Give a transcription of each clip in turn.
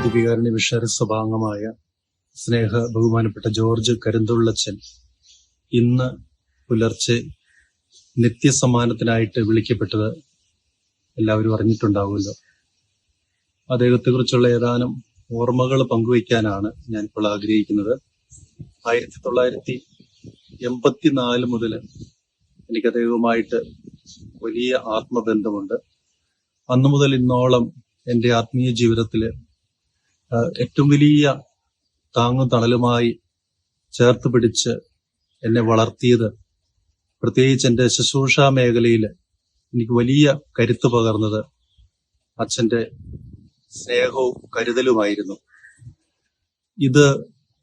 ദിവ്യകാരുണ്യ മിഷണറി സഭാംഗമായ സ്നേഹ ബഹുമാനപ്പെട്ട ജോർജ് കരിന്തുള്ളച്ചൻ ഇന്ന് പുലർച്ചെ നിത്യസമ്മാനത്തിനായിട്ട് വിളിക്കപ്പെട്ടത് എല്ലാവരും അറിഞ്ഞിട്ടുണ്ടാവുമല്ലോ. അദ്ദേഹത്തെക്കുറിച്ചുള്ള ഏതാനും ഓർമ്മകൾ പങ്കുവയ്ക്കാനാണ് ഞാനിപ്പോൾ ആഗ്രഹിക്കുന്നത്. 1984 മുതൽ എനിക്ക് അദ്ദേഹവുമായിട്ട് വലിയ ആത്മബന്ധമുണ്ട്. അന്നു മുതൽ ഇന്നോളം എൻ്റെ ആത്മീയ ജീവിതത്തിൽ ഏറ്റവും വലിയ താങ്ങും തണലുമായി ചേർത്ത് പിടിച്ച് എന്നെ വളർത്തിയത്, പ്രത്യേകിച്ച് എൻ്റെ ശുശ്രൂഷാ മേഖലയിൽ എനിക്ക് വലിയ കരുത്ത് പകർന്നത് അച്ഛൻ്റെ സ്നേഹവും കരുതലുമായിരുന്നു.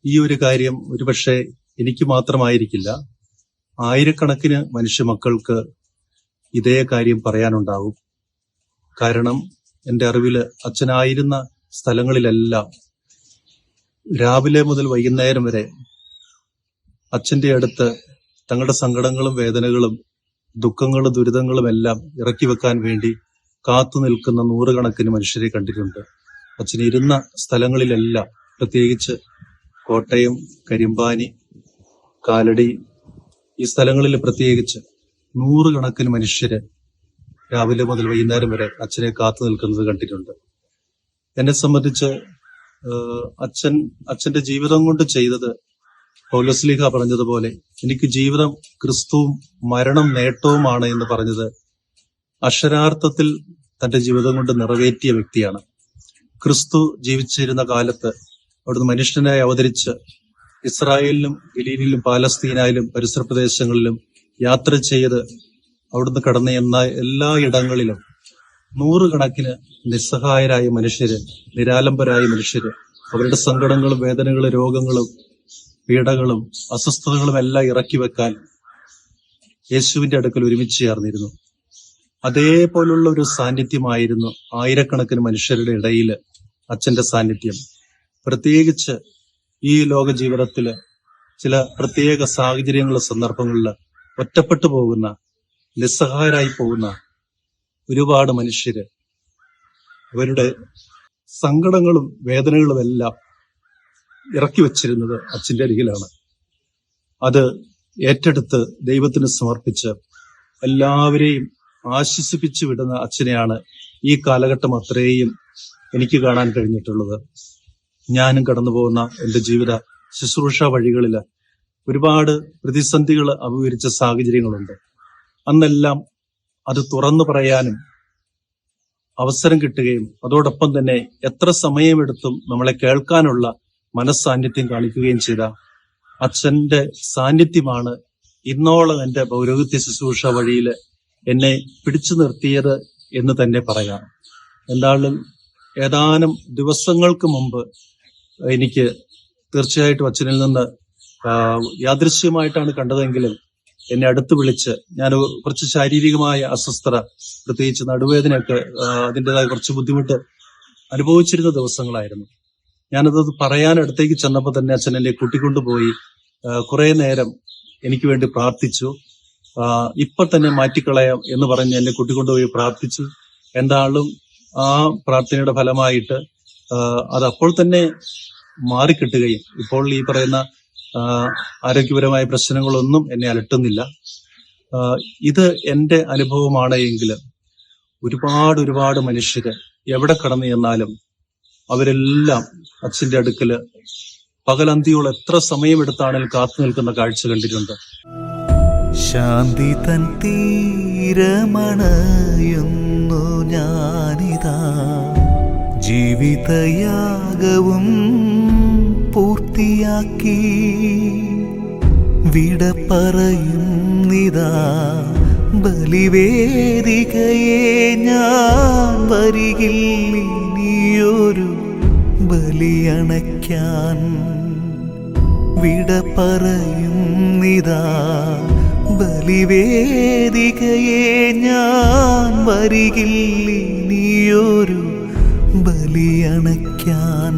ഈ ഒരു കാര്യം ഒരുപക്ഷെ എനിക്ക് മാത്രമായിരിക്കില്ല, ആയിരക്കണക്കിന് മനുഷ്യ മക്കൾക്ക് ഇതേ കാര്യം പറയാനുണ്ടാവും. കാരണം എൻ്റെ അറിവില് അച്ഛനായിരുന്ന സ്ഥലങ്ങളിലെല്ലാം രാവിലെ മുതൽ വൈകുന്നേരം വരെ അച്ഛൻ്റെ അടുത്ത് തങ്ങളുടെ സങ്കടങ്ങളും വേദനകളും ദുഃഖങ്ങളും ദുരിതങ്ങളും എല്ലാം ഇറക്കി വെക്കാൻ വേണ്ടി കാത്തു നിൽക്കുന്ന നൂറുകണക്കിന് മനുഷ്യരെ കണ്ടിട്ടുണ്ട്. അച്ഛൻ ഇരുന്ന സ്ഥലങ്ങളിലെല്ലാം, പ്രത്യേകിച്ച് കോട്ടയം, കരിമ്പാനി, കാലടി, ഈ സ്ഥലങ്ങളിൽ പ്രത്യേകിച്ച് നൂറുകണക്കിന് മനുഷ്യര് രാവിലെ മുതൽ വൈകുന്നേരം വരെ അച്ഛനെ കാത്തു നിൽക്കുന്നത് കണ്ടിട്ടുണ്ട്. എന്നെ സംബന്ധിച്ച് അച്ഛന്റെ ജീവിതം കൊണ്ട് ചെയ്തത് പൗലോസ്ലീഹ പറഞ്ഞതുപോലെ, എനിക്ക് ജീവിതം ക്രിസ്തുവും മരണം നേട്ടവുമാണ് എന്ന് പറഞ്ഞത് അക്ഷരാർത്ഥത്തിൽ തന്റെ ജീവിതം കൊണ്ട് നിറവേറ്റിയ വ്യക്തിയാണ്. ക്രിസ്തു ജീവിച്ചിരുന്ന കാലത്ത് അവിടുന്ന് മനുഷ്യനായി അവതരിച്ച് ഇസ്രായേലിലും ഗലീലിലും പാലസ്തീനായാലും പരിസര പ്രദേശങ്ങളിലും യാത്ര ചെയ്ത് അവിടുന്ന് കടന്ന എല്ലാ ഇടങ്ങളിലും നൂറുകണക്കിന് നിസ്സഹായരായ മനുഷ്യര്, നിരാലംബരായ മനുഷ്യര് അവരുടെ സങ്കടങ്ങളും വേദനകളും രോഗങ്ങളും പീഡകളും അസ്വസ്ഥതകളും എല്ലാം ഇറക്കി വെക്കാൻ യേശുവിന്റെ അടുക്കൽ ഒരുമിച്ച് ചേർന്നിരുന്നു. അതേപോലുള്ള ഒരു സാന്നിധ്യമായിരുന്നു ആയിരക്കണക്കിന് മനുഷ്യരുടെ ഇടയിൽ അച്ഛന്റെ സാന്നിധ്യം. പ്രത്യേകിച്ച് ഈ ലോക ജീവിതത്തില് ചില പ്രത്യേക സാഹചര്യങ്ങളും സന്ദർഭങ്ങളിൽ ഒറ്റപ്പെട്ടു പോകുന്ന, നിസ്സഹായരായി പോകുന്ന ഒരുപാട് മനുഷ്യര് അവരുടെ സങ്കടങ്ങളും വേദനകളും എല്ലാം ഇറക്കി വച്ചിരുന്നത് അച്ഛൻ്റെ അരികിലാണ്. അത് ഏറ്റെടുത്ത് ദൈവത്തിന് സമർപ്പിച്ച് എല്ലാവരെയും ആശ്വസിപ്പിച്ചു വിടുന്ന അച്ഛനെയാണ് ഈ കാലഘട്ടം അത്രയും എനിക്ക് കാണാൻ കഴിഞ്ഞിട്ടുള്ളത്. ഞാനും കടന്നു പോകുന്ന എൻ്റെ ജീവിത ശുശ്രൂഷ വഴികളിൽ ഒരുപാട് പ്രതിസന്ധികൾ അഭിമുഖീകരിച്ച സാഹചര്യങ്ങളുണ്ട്. അന്നെല്ലാം അത് തുറന്നു പറയാനും അവസരം കിട്ടുകയും അതോടൊപ്പം തന്നെ എത്ര സമയമെടുത്തും നമ്മളെ കേൾക്കാനുള്ള മനസ്സാന്നിധ്യം കാണിക്കുകയും ചെയ്ത അച്ഛന്റെ സാന്നിധ്യമാണ് ഇന്നോളം എൻ്റെ പൗരോഹിത്യ ശുശ്രൂഷ വഴിയിൽ എന്നെ പിടിച്ചു നിർത്തിയത് എന്ന് തന്നെ പറയാം. എന്തായാലും ഏതാനും ദിവസങ്ങൾക്ക് മുമ്പ് എനിക്ക് തീർച്ചയായിട്ടും അച്ഛനിൽ നിന്ന് യാദൃശ്യമായിട്ടാണ് കണ്ടതെങ്കിലും എന്നെ അടുത്ത് വിളിച്ച്, ഞാൻ കുറച്ച് ശാരീരികമായ അസ്വസ്ഥത, പ്രത്യേകിച്ച് നടുവേദനയൊക്കെ അതിൻ്റെതായ കുറച്ച് ബുദ്ധിമുട്ട് അനുഭവിച്ചിരുന്ന ദിവസങ്ങളായിരുന്നു. ഞാനത് പറയാൻ അടുത്തേക്ക് ചെന്നപ്പോൾ തന്നെ അച്ഛൻ എന്നെ കൂട്ടിക്കൊണ്ടുപോയി കുറെ നേരം എനിക്ക് വേണ്ടി പ്രാർത്ഥിച്ചു. ഇപ്പൊ തന്നെ മാറ്റിക്കളയാം എന്ന് പറഞ്ഞ് എന്നെ കൂട്ടിക്കൊണ്ടുപോയി പ്രാർത്ഥിച്ചു. എന്തായാലും ആ പ്രാർത്ഥനയുടെ ഫലമായിട്ട് അത് അപ്പോൾ തന്നെ മാറിക്കിട്ടുകയും ഇപ്പോൾ ഈ പറയുന്ന ആരോഗ്യപരമായ പ്രശ്നങ്ങളൊന്നും എന്നെ അലട്ടുന്നില്ല. ഇത് എൻ്റെ അനുഭവമാണ് എങ്കിൽ ഒരുപാട് മനുഷ്യര് എവിടെ കടന്നു ചെന്നാലും അവരെല്ലാം അച്ഛന്റെ അടുക്കല് പകലന്തിയോളം എത്ര സമയമെടുത്താണെങ്കിലും കാത്തു നിൽക്കുന്ന കാഴ്ച കണ്ടിട്ടുണ്ട്. ശാന്തി തൻ തീരമണയുന്നു ഞാനിതാ, ജീവിതയാഗവും പൂർത്തിയാക്കി വിട പറയുന്നിതാ ബലിവേദികയെ ഞാൻ വരികില്ലിനിയൊരു ബലിയണയ്ക്കാൻ. വിട പറയുന്നിതാ ബലിവേദികയെ ഞാൻ വരികില്ലിനിയൊരു ബലിയണയ്ക്കാൻ.